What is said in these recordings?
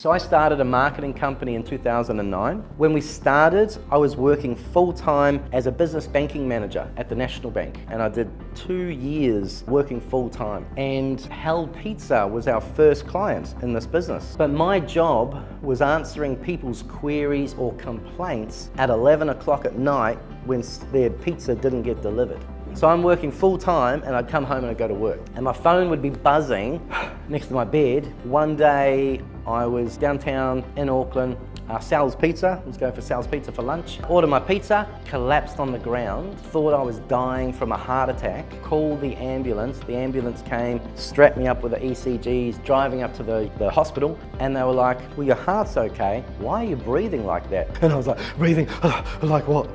So I started a marketing company in 2009. When we started, I was working full-time as a business banking manager at the National Bank, and I did 2 years working full-time. And Hell Pizza was our first client in this business. But my job was answering people's queries or complaints at 11 o'clock at night when their pizza didn't get delivered. So I'm working full-time and I'd come home and I'd go to work. And my phone would be buzzing next to my bed. One day I was downtown in Auckland, Sal's Pizza, was going for Sal's Pizza for lunch. Ordered my pizza, collapsed on the ground, thought I was dying from a heart attack, called the ambulance came, strapped me up with the ECGs, driving up to the hospital, and they were like, well, your heart's okay, why are you breathing like that? And I was like, breathing, like what?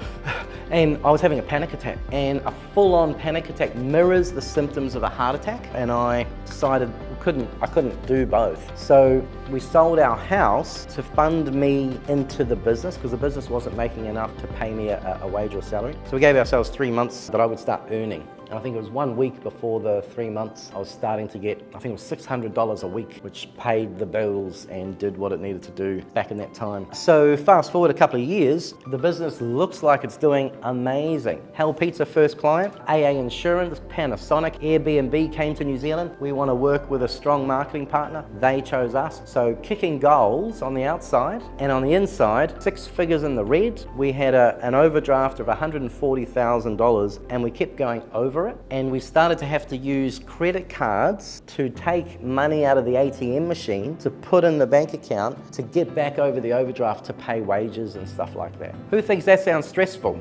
And I was having a panic attack, and a full-on panic attack mirrors the symptoms of a heart attack, and I decided I couldn't do both. So we sold our house to fund me into the business because the business wasn't making enough to pay me a wage or salary. So we gave ourselves 3 months that I would start earning. And I think it was 1 week before the 3 months, I was starting to get, I think it was $600 a week, which paid the bills and did what it needed to do back in that time. So fast forward a couple of years, the business looks like it's doing amazing. Hell Pizza first client, AA Insurance, Panasonic, Airbnb came to New Zealand. We want to work with a strong marketing partner. They chose us. So kicking goals on the outside, and on the inside, 6 figures in the red. We had an overdraft of $140,000 and we kept going over it, and we started to have to use credit cards to take money out of the ATM machine to put in the bank account to get back over the overdraft to pay wages and stuff like that. Who thinks that sounds stressful?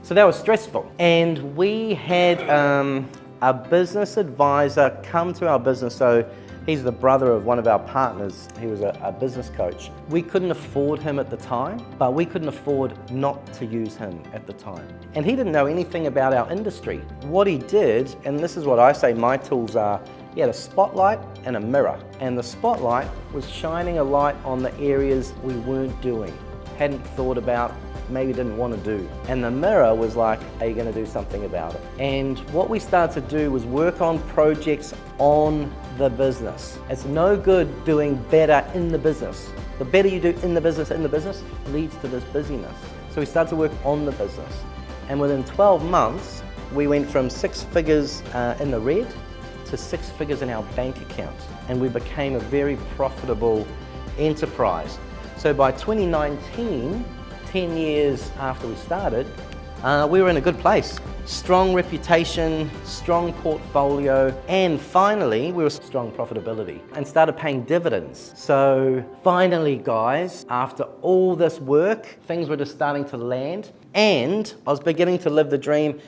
So that was stressful. And we had a business advisor come to our business. So he's the brother of one of our partners. He was a business coach. We couldn't afford him at the time, but we couldn't afford not to use him at the time. And he didn't know anything about our industry. What he did, and this is what I say my tools are, he had a spotlight and a mirror. And the spotlight was shining a light on the areas we weren't doing, hadn't thought about, maybe didn't want to do. And the mirror was like, are you going to do something about it? And what we started to do was work on projects on the business. It's no good doing better in the business. The better you do in the business leads to this busyness. So we started to work on the business. And within 12 months, we went from 6 figures in the red to 6 figures in our bank account. And we became a very profitable enterprise. So by 2019, 10 years after we started, we were in a good place. Strong reputation, strong portfolio, and finally, we were strong profitability and started paying dividends. So finally, guys, after all this work, things were just starting to land, and I was beginning to live the dream.